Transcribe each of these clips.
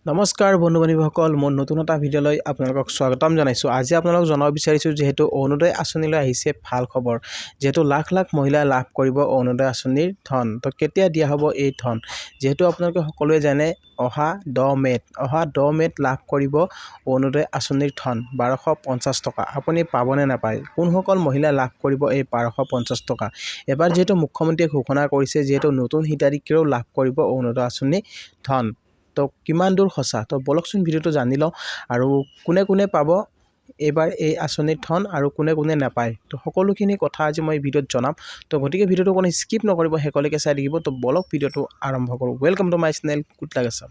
নমস্কাৰ বন্ধু বান্ধৱীসকল, মোৰ নতুন এটা ভিডিঅ'লৈ আপোনালোকক স্বাগতম জনাইছোঁ। আজি আপোনালোকক জনাব বিচাৰিছোঁ যিহেতু অৰুণোদয় আঁচনিলৈ আহিছে ভাল খবৰ। যিহেতু লাখ লাখ মহিলাই লাভ কৰিব অৰুণোদয় আঁচনিৰ ধন। তো কেতিয়া দিয়া হ'ব এই ধন? যিহেতু আপোনালোকে সকলোৱে জানে অহা 10 মে'ত লাভ কৰিব অৰুণোদয় আঁচনিৰ ধন 1250 টকা। আপুনি পাবনে নাপায়? কোনসকল মহিলাই লাভ কৰিব এই 1250 টকা? এবাৰ যিহেতু মুখ্যমন্ত্ৰীয়ে ঘোষণা কৰিছে যিহেতু নতুন হিতাধিকাৰীও লাভ কৰিব অৰুণোদয় আঁচনি ধন। তো কিমান দূৰ সঁচা? তো বলকচোন ভিডিঅ'টো জানি লওঁ আৰু কোনে কোনে পাব এইবাৰ এই আঁচনিৰ ধন আৰু কোনে কোনে নাপায়। তো সকলোখিনি কথা আজি মই ভিডিঅ'ত জনাম। তো গতিকে ভিডিঅ'টো কোনো স্কিপ নকৰিব, শেষলৈকে চাই থাকিব। তো বলক ভিডিঅ'টো আৰম্ভ কৰোঁ। Welcome to my channel good luck Assam.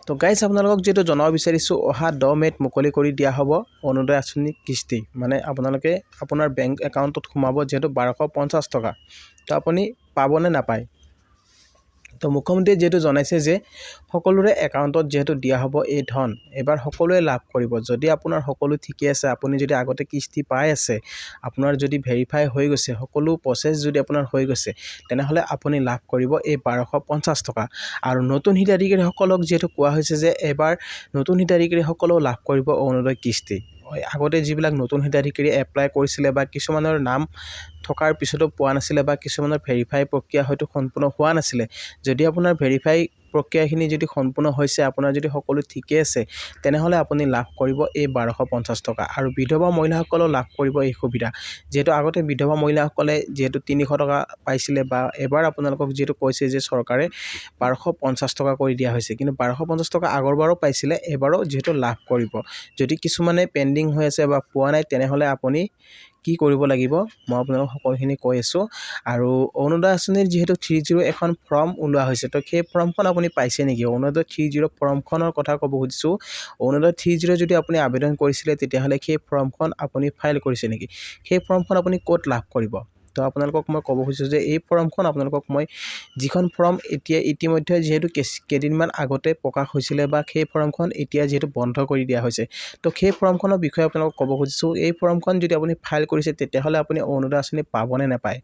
তো গাইজ আপোনালোকক যিহেতু জনাব বিচাৰিছোঁ অহা 10 মে'ত মুকলি কৰি দিয়া হ'ব অৰুণোদয় আঁচনিৰ কিস্তি। মানে আপোনালোকে আপোনাৰ বেংক একাউণ্টত সোমাব যিহেতু 1250 টকা। তো আপুনি পাবনে নাপায়? তো মুখ্যমন্ত্ৰীয়ে যিহেতু জনাইছে যে সকলোৰে একাউণ্টত যিহেতু দিয়া হ'ব এই ধন, এবাৰ সকলোৱে লাভ কৰিব। যদি আপোনাৰ সকলো ঠিকে আছে, আপুনি যদি আগতে কিস্তি পাই আছে, আপোনাৰ যদি ভেৰিফাই হৈ গৈছে, সকলো প্ৰচেছ যদি আপোনাৰ হৈ গৈছে, তেনেহ'লে আপুনি লাভ কৰিব এই 1250 টকা। আৰু নতুন হিতাধিকাৰীসকলক যিহেতু কোৱা হৈছে যে এবাৰ নতুন হিতাধিকাৰীসকলেও লাভ কৰিব অৰুণোদয় কিস্তি। আগতে যিবিলাক নতুন হিতাধিকাৰী এপ্লাই কৰিছিলে বা কিছুমানৰ নাম থকাৰ পিছতো পোৱা নাছিলে বা কিছুমানৰ ভেৰিফাই প্ৰক্ৰিয়া হয়তো সম্পূৰ্ণ হোৱা নাছিলে, যদি আপোনাৰ ভেৰিফাই প্ৰক্ৰিয়াখিনি যদি সম্পূৰ্ণ হৈছে, আপোনাৰ যদি সকলো ঠিকে আছে, তেনেহ'লে আপুনি লাভ কৰিব এই 1250 টকা। আৰু বিধৱা মহিলাসকলেও লাভ কৰিব এই সুবিধা। যিহেতু আগতে বিধৱা মহিলাসকলে যিহেতু 300 টকা পাইছিলে বা এবাৰ আপোনালোকক যিহেতু কৈছে যে চৰকাৰে 1250 টকা কৰি দিয়া হৈছে, কিন্তু 1250 টকা আগৰবাৰো পাইছিলে, এবাৰো যিহেতু লাভ কৰিব। যদি কিছুমানে পেণ্ডিং হৈ আছে বা পোৱা নাই, তেনেহ'লে আপুনি কি কৰিব লাগিব মই আপোনালোকক সকলোখিনি কৈ আছোঁ। আৰু অৰুণোদয় আঁচনিৰ যিহেতু 30 এখন ফৰ্ম ওলোৱা হৈছে, তো সেই ফৰ্মখন আপুনি পাইছে নেকি? অৰুণোদয় 30 ফৰ্মখনৰ কথা ক'ব খুজিছোঁ। অৰুণোদয় 30 যদি আপুনি আবেদন কৰিছিলে, তেতিয়াহ'লে সেই ফৰ্মখন আপুনি ফাইল কৰিছে নেকি? সেই ফৰ্মখন আপুনি ক'ত লাভ কৰিব? তো আপোনালোকক মই ক'ব খুজিছোঁ যে এই ফৰ্মখন আপোনালোকক মই যিখন ফৰ্ম ইতিমধ্যে যিহেতু কেইদিনমান আগতে প্ৰকাশ হৈছিলে বা সেই ফৰ্মখন এতিয়া যিহেতু বন্ধ কৰি দিয়া হৈছে, তো সেই ফৰ্মখনৰ বিষয়ে আপোনালোকক ক'ব খুজিছোঁ। এই ফৰ্মখন যদি আপুনি ফাইল কৰিছে, তেতিয়াহ'লে আপুনি অৰুণোদয় আঁচনি পাবনে নাপায়?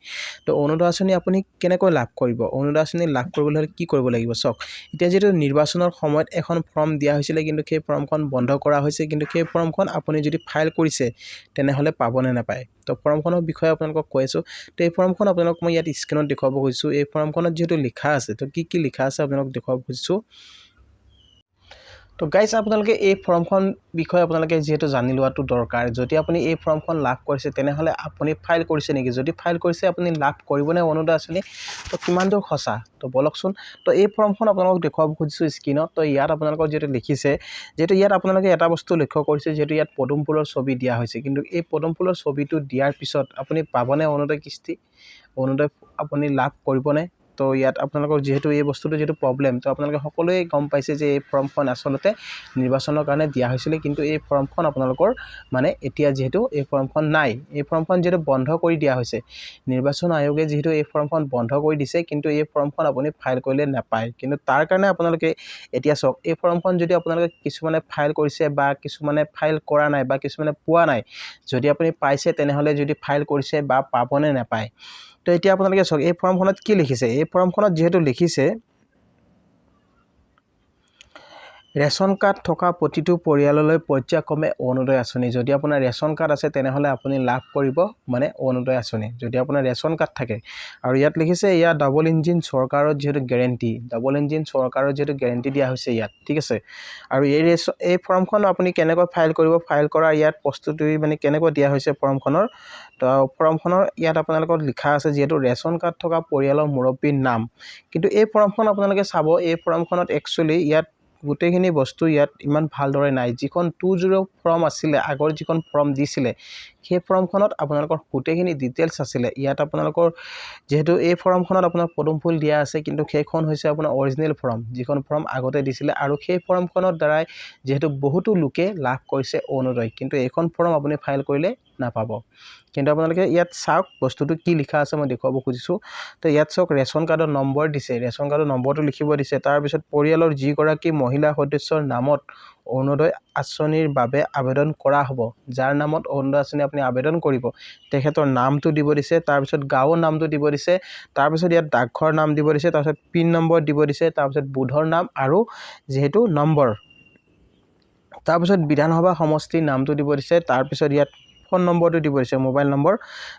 তো অৰুণোদয় আঁচনি আপুনি কেনেকৈ লাভ কৰিব? অৰুণোদয় আঁচনি লাভ কৰিবলৈ হ'লে কি কৰিব লাগিব? চাওক, এতিয়া যিহেতু নিৰ্বাচনৰ সময়ত এখন ফৰ্ম দিয়া হৈছিলে, কিন্তু সেই ফৰ্মখন বন্ধ কৰা হৈছে, কিন্তু সেই ফৰ্মখন আপুনি যদি ফাইল কৰিছে, তেনেহ'লে পাবনে নাপায়? তো ফৰ্মখনৰ বিষয়ে আপোনালোকক কৈ আছোঁ। তো এই ফৰ্মখন আপোনালোকক মই ইয়াত স্ক্ৰীনত দেখুৱাব খুজিছোঁ। এই ফৰ্মখনত যিহেতু লিখা আছে, তো কি লিখা আছে আপোনালোকক দেখুৱাব খুজিছোঁ। তো গাইজ আপোনালোকে এই ফৰ্মখন বিষয়ে আপোনালোকে যিহেতু জানি লোৱাটো দৰকাৰ। যদি আপুনি এই ফৰ্মখন লাভ কৰিছে, তেনেহ'লে আপুনি ফাইল কৰিছে নেকি? যদি ফাইল কৰিছে, আপুনি লাভ কৰিবনে অৰুণোদয় আঁচনি? তো কিমান দূৰ সঁচা? তো বলকচোন। তো এই ফৰ্মখন আপোনালোকক দেখুৱাব খুজিছোঁ স্ক্ৰীনত। তো ইয়াত আপোনালোকক যিহেতু লিখিছে, যিহেতু ইয়াত আপোনালোকে এটা বস্তু লক্ষ্য কৰিছে, যিহেতু ইয়াত পদুম ফুলৰ ছবি দিয়া হৈছে, কিন্তু এই পদুম ফুলৰ ছবিটো দিয়াৰ পিছত আপুনি পাবনে অৰুণোদয় কিস্তি? অৰুণোদয় আপুনি লাভ কৰিবনে? তো ইয়াত আপোনালোকৰ যিহেতু এই বস্তুটো যিহেতু প্ৰব্লেম, তো আপোনালোকে সকলোৱে গম পাইছে যে এই ফৰ্মখন আচলতে নিৰ্বাচনৰ কাৰণে দিয়া হৈছিলে, কিন্তু এই ফৰ্মখন আপোনালোকৰ মানে এতিয়া যিহেতু এই ফৰ্মখন নাই, এই ফৰ্মখন যিহেতু বন্ধ কৰি দিয়া হৈছে, নিৰ্বাচন আয়োগে যিহেতু এই ফৰ্মখন বন্ধ কৰি দিছে, কিন্তু এই ফৰ্মখন আপুনি ফাইল কৰিলে নাপায়। কিন্তু তাৰ কাৰণে আপোনালোকে এতিয়া চাওক, এই ফৰ্মখন যদি আপোনালোকে কিছুমানে ফাইল কৰিছে বা কিছুমানে ফাইল কৰা নাই বা কিছুমানে পোৱা নাই, যদি আপুনি পাইছে তেনেহ'লে যদি ফাইল কৰিছে বা পাবনে নাপায়। তো এতিয়া আপোনালোকে চাওক, এই ফৰ্মখনত কি লিখিছে? এই ফৰ্মখনত যিহেতু লিখিছে ৰেচন কাৰ্ড থকা প্ৰতিটো পৰিয়াললৈ পৰ্যায়ক্ৰমে অৰুণোদয় আঁচনি। যদি আপোনাৰ ৰেচন কাৰ্ড আছে, তেনেহ'লে আপুনি লাভ কৰিব মানে অৰুণোদয় আঁচনি, যদি আপোনাৰ ৰেচন কাৰ্ড থাকে। আৰু ইয়াত লিখিছে ইয়াত ডাবল ইঞ্জিন চৰকাৰৰ যিহেতু গেৰেণ্টি, ডাবল ইঞ্জিন চৰকাৰৰ যিহেতু গেৰেণ্টি দিয়া হৈছে ইয়াত, ঠিক আছে। আৰু এই ফৰ্মখন আপুনি কেনেকৈ ফাইল কৰিব? ফাইল কৰা ইয়াত প্ৰস্তুতি মানে কেনেকৈ দিয়া হৈছে ফৰ্মখনৰ? তো ফৰ্মখনৰ ইয়াত আপোনালোকৰ লিখা আছে যিহেতু ৰেচন কাৰ্ড থকা পৰিয়ালৰ মুৰব্বীৰ নাম। কিন্তু এই ফৰ্মখন আপোনালোকে চাব, এই ফৰ্মখনত একচুৱেলি ইয়াত গোটেইখিনি বস্তু ইয়াত ইমান ভালদৰে নাই। যিখন 20 ফৰ্ম আছিলে, আগৰ যিখন ফৰ্ম দিছিলে, সেই ফৰ্মখনত আপোনালোকৰ গোটেইখিনি ডিটেইলছ আছিলে। ইয়াত আপোনালোকৰ যিহেতু এই ফৰ্মখনত আপোনাৰ পদুম ফুল দিয়া আছে, কিন্তু সেইখন হৈছে আপোনাৰ অৰিজিনেল ফৰ্ম, যিখন ফৰ্ম আগতে দিছিলে। আৰু সেই ফৰ্মখনৰ দ্বাৰাই যিহেতু বহুতো লোকে লাভ কৰিছে অৰুণোদয়, কিন্তু এইখন ফৰ্ম আপুনি ফাইল কৰিলে নাপাব। কিন্তু আপোনালোকে ইয়াত চাওক বস্তুটো কি লিখা আছে, মই দেখুৱাব খুজিছোঁ। তো ইয়াত চাওক, ৰেচন কাৰ্ডৰ নম্বৰ দিছে, ৰেচন কাৰ্ডৰ নম্বৰটো লিখিব দিছে। তাৰপিছত পৰিয়ালৰ যিগৰাকী মহিলা সদস্যৰ নামত অৰুণোদয় আঁচনিৰ বাবে আবেদন কৰা হ'ব, যাৰ নামত অৰুণোদয় আঁচনি আপুনি আপুনি আবেদন কৰিব তেখেতৰ নামটো দিব দিছে, তাৰপিছত গাঁৱৰ নামটো দিব দিছে, তাৰপিছত ইয়াত ডাকঘৰ নাম দিব দিছে, তাৰপিছত পিন নম্বৰ দিব দিছে, তাৰপিছত বুথৰ নাম আৰু যিহেতু নম্বৰ, তাৰপিছত বিধানসভা সমষ্টিৰ নামটো দিব দিছে, তাৰপিছত ইয়াত ফোন নম্বৰটো দিব দিছে, মোবাইল নম্বৰ,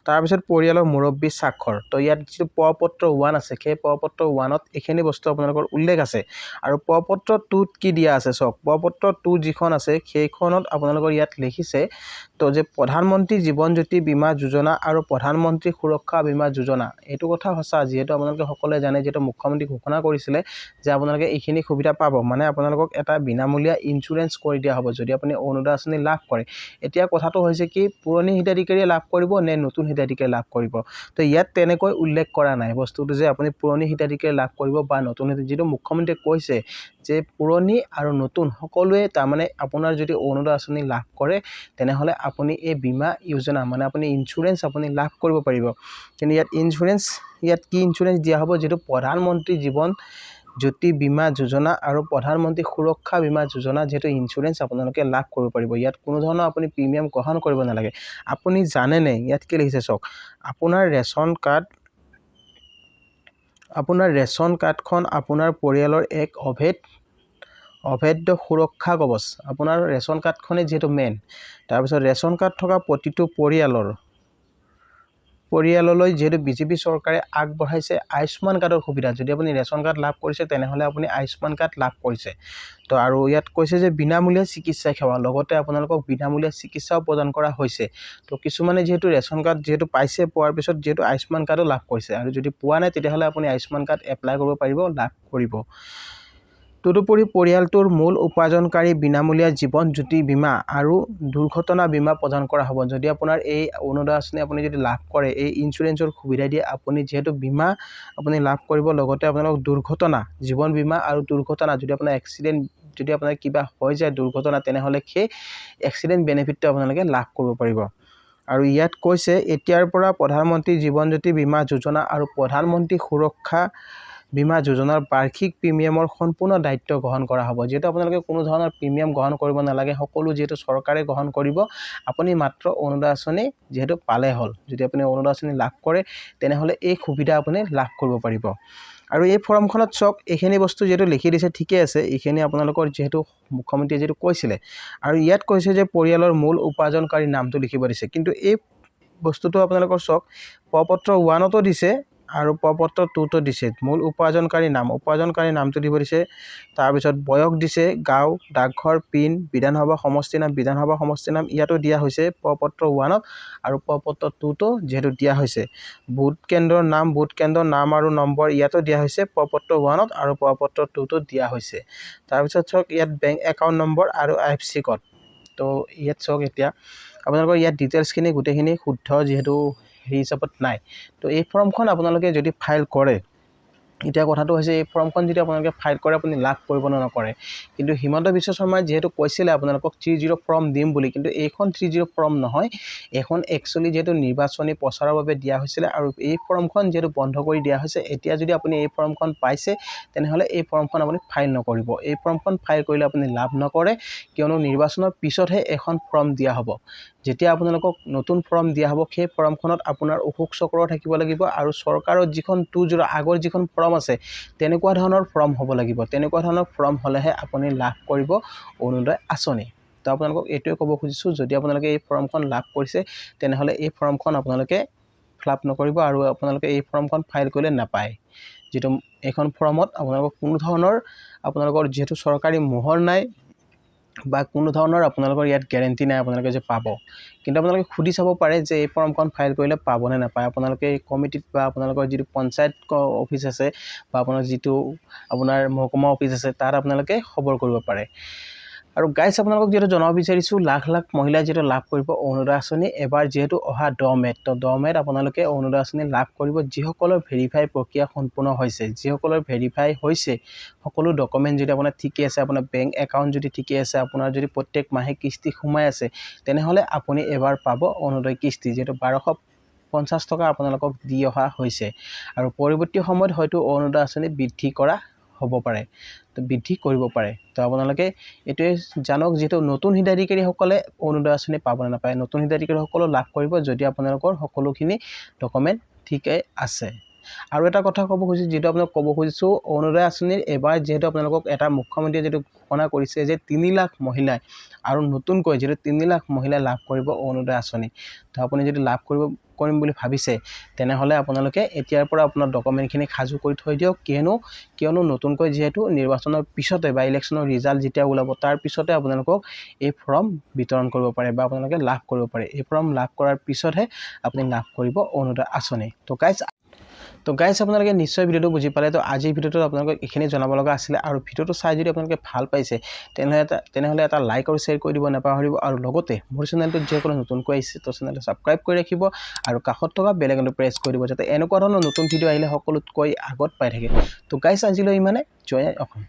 তাৰপিছত পৰিয়ালৰ মুৰব্বী স্বাক্ষৰ। তো ইয়াত যিটো প্ৰপত্ৰ 1 আছে সেই প্ৰপত্ৰ 1ত এইখিনি বস্তু আপোনালোকৰ উল্লেখ আছে। আৰু প্ৰপত্ৰ 2ত কি দিয়া আছে চাওক, প্ৰপত্ৰ 2 যিখন আছে সেইখনত আপোনালোকৰ ইয়াত লিখিছে তো যে প্ৰধানমন্ত্ৰী জীৱন জ্যোতি বীমা যোজনা আৰু প্ৰধানমন্ত্ৰী সুৰক্ষা বীমা যোজনা। এইটো কথা সঁচা, যিহেতু আপোনালোকে সকলোৱে জানে, যিহেতু মুখ্যমন্ত্ৰী ঘোষণা কৰিছিলে যে আপোনালোকে এইখিনি সুবিধা পাব, মানে আপোনালোকক এটা বিনামূলীয়া ইঞ্চুৰেঞ্চ কৰি দিয়া হ'ব যদি আপুনি অৰুণোদয় আঁচনি লাভ কৰে। এতিয়া কথাটো হৈছে কি পুৰণি হিতাধিকাৰীয়ে লাভ কৰিব নে নতুন হিতাধিকাৰীয়ে লাভ কৰিব। তো ইয়াত তেনেকৈ উল্লেখ কৰা নাই বস্তুটো যে আপুনি পুৰণি হিতাধিকাৰীয়ে লাভ কৰিব বা নতুন, যিটো মুখ্যমন্ত্ৰীয়ে কৈছে যে পুৰণি আৰু নতুন সকলোৱে, তাৰমানে আপোনাৰ যদি অৰুণোদয় আঁচনি লাভ কৰে তেনেহ'লে আপুনি এই বীমা যোজনা মানে আপুনি ইঞ্চুৰেঞ্চ আপুনি লাভ কৰিব পাৰিব। কিন্তু ইয়াত ইঞ্চুৰেঞ্চ, ইয়াত কি ইঞ্চুৰেঞ্চ দিয়া হ'ব, যিটো প্ৰধানমন্ত্ৰী জীৱন জ্যোতি বীমা যোজনা আৰু প্ৰধানমন্ত্ৰী সুৰক্ষা বীমা যোজনা, যিহেতু ইঞ্চুৰেঞ্চ আপোনালোকে লাভ কৰিব পাৰিব। ইয়াত কোনো ধৰণৰ আপুনি প্ৰিমিয়াম গ্ৰহণ কৰিব নালাগে। আপুনি জানেনে ইয়াত কি লিখিছে চাওক, আপোনাৰ ৰেচন কাৰ্ডখন আপোনাৰ পৰিয়ালৰ এক অভেদ্য সুৰক্ষা কৱচ। আপোনাৰ ৰেচন কাৰ্ডখনেই যিহেতু মেইন। তাৰপিছত ৰেচন কাৰ্ড থকা প্ৰতিটো পৰিয়াললৈ যিহেতু বিজেপি চৰকাৰে আগবঢ়াইছে আয়ুষ্মান কাৰ্ডৰ সুবিধা। যদি আপুনি ৰেচন কাৰ্ড লাভ কৰিছে তেনেহ'লে আপুনি আয়ুষ্মান কাৰ্ড লাভ কৰিছে। তো আৰু ইয়াত কৈছে যে বিনামূলীয়া চিকিৎসা সেৱা, লগতে আপোনালোকক বিনামূলীয়া চিকিৎসাও প্ৰদান কৰা হৈছে। তো কিছুমানে যিহেতু ৰেচন কাৰ্ড যিহেতু পাইছে, পোৱাৰ পিছত যিহেতু আয়ুষ্মান কাৰ্ডো লাভ কৰিছে, আৰু যদি পোৱা নাই তেতিয়াহ'লে আপুনি আয়ুষ্মান কাৰ্ড এপ্লাই কৰিব পাৰিব, লাভ কৰিব। তদুপৰি পৰিয়ালটোৰ মূল উপাৰ্জনকাৰী বিনামূলীয়া জীৱন জ্যোতি বীমা আৰু দুৰ্ঘটনা বীমা প্ৰদান কৰা হ'ব। যদি আপোনাৰ এই অৰুণোদয় আঁচনি আপুনি যদি লাভ কৰে, এই ইঞ্চুৰেঞ্চৰ সুবিধা দিয়ে, আপুনি যিহেতু বীমা আপুনি লাভ কৰিব, লগতে আপোনালোক দুৰ্ঘটনা, জীৱন বীমা আৰু দুৰ্ঘটনা, যদি আপোনাৰ এক্সিডেণ্ট, যদি আপোনাৰ কিবা হৈ যায় দুৰ্ঘটনা, তেনেহ'লে সেই এক্সিডেণ্ট বেনিফিটটো আপোনালোকে লাভ কৰিব পাৰিব। আৰু ইয়াত কৈছে এতিয়াৰ পৰা প্ৰধানমন্ত্ৰী জীৱন জ্যোতি বীমা যোজনা আৰু প্ৰধানমন্ত্ৰী সুৰক্ষা বীমা যোজনাৰ বাৰ্ষিক প্ৰিমিয়ামৰ সম্পূৰ্ণ দায়িত্ব গ্ৰহণ কৰা হ'ব। যিহেতু আপোনালোকে কোনো ধৰণৰ প্ৰিমিয়াম গ্ৰহণ কৰিব নালাগে, সকলো যিহেতু চৰকাৰে গ্ৰহণ কৰিব, আপুনি মাত্ৰ অৰুণোদয় আঁচনি যিহেতু পালে হ'ল। যদি আপুনি অৰুণোদয় আঁচনি লাভ কৰে তেনেহ'লে এই সুবিধা আপুনি লাভ কৰিব পাৰিব। আৰু এই ফৰ্মখনত চাওক, এইখিনি বস্তু যিহেতু লিখি দিছে ঠিকে আছে, এইখিনি আপোনালোকৰ যিহেতু মুখ্যমন্ত্ৰীয়ে যিহেতু কৈছিলে, আৰু ইয়াত কৈছে যে পৰিয়ালৰ মূল উপাৰ্জনকাৰী নামটো লিখিব দিছে। কিন্তু এই বস্তুটো আপোনালোকৰ চাওক, প্ৰপত্ৰ 1তো দিছে আৰু প্ৰপত্ৰ 2তো দিছে। মূল উপাৰ্জনকাৰী নামটো দিব দিছে, তাৰপিছত বয়স দিছে, গাঁও, ডাকঘৰ, পিন, বিধানসভা সমষ্টিৰ নাম ইয়াতো দিয়া হৈছে প্ৰপত্ৰ 1ত, আৰু প্ৰপত্ৰ 2তো যিহেতু দিয়া হৈছে। ভোট কেন্দ্ৰৰ নাম আৰু নম্বৰ ইয়াতো দিয়া হৈছে প্ৰপত্ৰ 1ত, আৰু প্ৰপত্ৰ 2তো দিয়া হৈছে। তাৰপিছত চাওক ইয়াত বেংক একাউণ্ট নম্বৰ আৰু IFSC ক'ড। তো ইয়াত চাওক, এতিয়া আপোনালোকৰ ইয়াত ডিটেইলছখিনি গোটেইখিনি শুদ্ধ যিহেতু সেই হিচাপত নাই। তো এই ফৰ্মখন আপোনালোকে যদি ফাইল কৰে, এতিয়া কথাটো হৈছে এই ফৰ্মখন যদি আপোনালোকে ফাইল কৰে আপুনি লাভ কৰিব নে নকৰে। কিন্তু হিমন্ত বিশ্ব শৰ্মাই যিহেতু কৈছিলে আপোনালোকক 3-0 ফৰ্ম দিম বুলি, কিন্তু এইখন 3-0 ফৰ্ম নহয়, এইখন একচুৱেলি যিহেতু নিৰ্বাচনী প্ৰচাৰৰ বাবে দিয়া হৈছিলে, আৰু এই ফৰ্মখন যিহেতু বন্ধ কৰি দিয়া হৈছে। এতিয়া যদি আপুনি এই ফৰ্মখন পাইছে তেনেহ'লে এই ফৰ্মখন আপুনি ফাইল নকৰিব। এই ফৰ্মখন ফাইল কৰিলে আপুনি লাভ নকৰে, কিয়নো নিৰ্বাচনৰ পিছতহে এখন ফৰ্ম দিয়া হ'ব। যেতিয়া আপোনালোকক নতুন ফৰ্ম দিয়া হ'ব, সেই ফৰ্মখনত আপোনাৰ অশোক চক্ৰ থাকিব লাগিব, আৰু চৰকাৰৰ যিখন 2-0 আগৰ যিখন ফৰ্ম আছে তেনেকুৱা ধৰণৰ ফৰ্ম হ'ব লাগিব। তেনেকুৱা ধৰণৰ ফৰ্ম হ'লেহে আপুনি লাভ কৰিব অৰুণোদয় আঁচনি। তো আপোনালোকক এইটোৱে ক'ব খুজিছোঁ, যদি আপোনালোকে এই ফৰ্মখন লাভ কৰিছে তেনেহ'লে এই ফৰ্মখন আপোনালোকে ফিলআপ নকৰিব, আৰু আপোনালোকে এই ফৰ্মখন ফাইল কৰিলে নাপায়। যিটো এইখন ফৰ্মত আপোনালোকৰ কোনো ধৰণৰ আপোনালোকৰ যিহেতু চৰকাৰী মোহৰ নাই বা কোনো ধৰণৰ আপোনালোকৰ ইয়াত গেৰেণ্টি নাই আপোনালোকে যে পাব। কিন্তু আপোনালোকে সুধি চাব পাৰে যে এই ফৰ্মখন ফাইল কৰিলে পাবনে নাপায়। আপোনালোকে এই কমিটিত বা আপোনালোকৰ যিটো পঞ্চায়ত অফিচ আছে বা আপোনাৰ যিটো আপোনাৰ মহকুমা অফিচ আছে তাত আপোনালোকে খবৰ কৰিব পাৰে। আৰু গাইজ আপোনালোকক যিহেতু জনাব বিচাৰিছোঁ, লাখ লাখ মহিলাই যিহেতু লাভ কৰিব অৰুণোদয় আঁচনি। এবাৰ যিহেতু অহা 10 মে'ত, তো 10 মে'ত আপোনালোকে অৰুণোদয় আঁচনি লাভ কৰিব যিসকলৰ ভেৰিফাই প্ৰক্ৰিয়া সম্পূৰ্ণ হৈছে। যিসকলৰ ভেৰিফাই হৈছে, সকলো ডকুমেণ্ট যদি আপোনাৰ ঠিকে আছে, আপোনাৰ বেংক একাউণ্ট যদি ঠিকে আছে, আপোনাৰ যদি প্ৰত্যেক মাহে কিস্তি সোমাই আছে, তেনেহ'লে আপুনি এবাৰ পাব অৰুণোদয় কিস্তি, যিহেতু 1250 টকা আপোনালোকক দি অহা হৈছে। আৰু পৰৱৰ্তী সময়ত হয়তো অৰুণোদয় আঁচনি বৃদ্ধি কৰা হ'ব পাৰে, তো বৃদ্ধি কৰিব পাৰে। তো আপোনালোকে এইটোৱে জানক যিহেতু নতুন হিতাধিকাৰীসকলে অৰুণোদয় আঁচনি পাব নে নাপায়। নতুন হিতাধিকাৰীসকলে লাভ কৰিব যদি আপোনালোকৰ সকলোখিনি ডকুমেণ্ট ঠিকেই আছে। আৰু এটা কথা ক'ব খুজিছোঁ, যিটো আপোনাক ক'ব খুজিছোঁ, অৰুণোদয় আঁচনিৰ এবাৰ যিহেতু আপোনালোকক এটা মুখ্যমন্ত্ৰীয়ে যিটো ঘোষণা কৰিছে যে 3 লাখ মহিলাই আৰু নতুনকৈ যিহেতু 3 লাখ মহিলাই লাভ কৰিব অৰুণোদয় আঁচনি। তো আপুনি যদি লাভ কৰিম বুলি ভাবিছে তেনেহ'লে আপোনালোকে এতিয়াৰ পৰা আপোনাৰ ডকুমেণ্টখিনি সাজু কৰি থৈ দিয়ক। কিয়নো নতুনকৈ যিহেতু নিৰ্বাচনৰ পিছতে বা ইলেকশ্যনৰ ৰিজাল্ট যেতিয়া ওলাব তাৰ পিছতে আপোনালোকক এই ফৰ্ম বিতৰণ কৰিব পাৰে বা আপোনালোকে লাভ কৰিব পাৰে। এই ফৰ্ম লাভ কৰাৰ পিছতহে আপুনি লাভ কৰিব অৰুণোদয় আঁচনি। তো গাইজ আপোনালোকে নিশ্চয় ভিডিঅ'টো বুজি পালে। তো আজিৰ ভিডিঅ'টোত আপোনালোকক এইখিনি জনাব লগা আছিলে। আৰু ভিডিঅ'টো চাই যদি আপোনালোকে ভাল পাইছে তেনেহ'লে এটা লাইক আৰু শ্বেয়াৰ কৰি দিব নাপাহৰিব। আৰু লগতে মোৰ চেনেলটোত যিসকলে নতুনকৈ আহিছে তো চেনেলটো ছাবস্ক্ৰাইব কৰি ৰাখিব আৰু কাষত থকা বেল আইকনটো প্ৰেছ কৰি দিব, যাতে এনেকুৱা ধৰণৰ নতুন ভিডিঅ' আহিলে সকলোতকৈ আগত পাই থাকে। তো গাইজ আজিলৈ ইমানে। জয় অসম।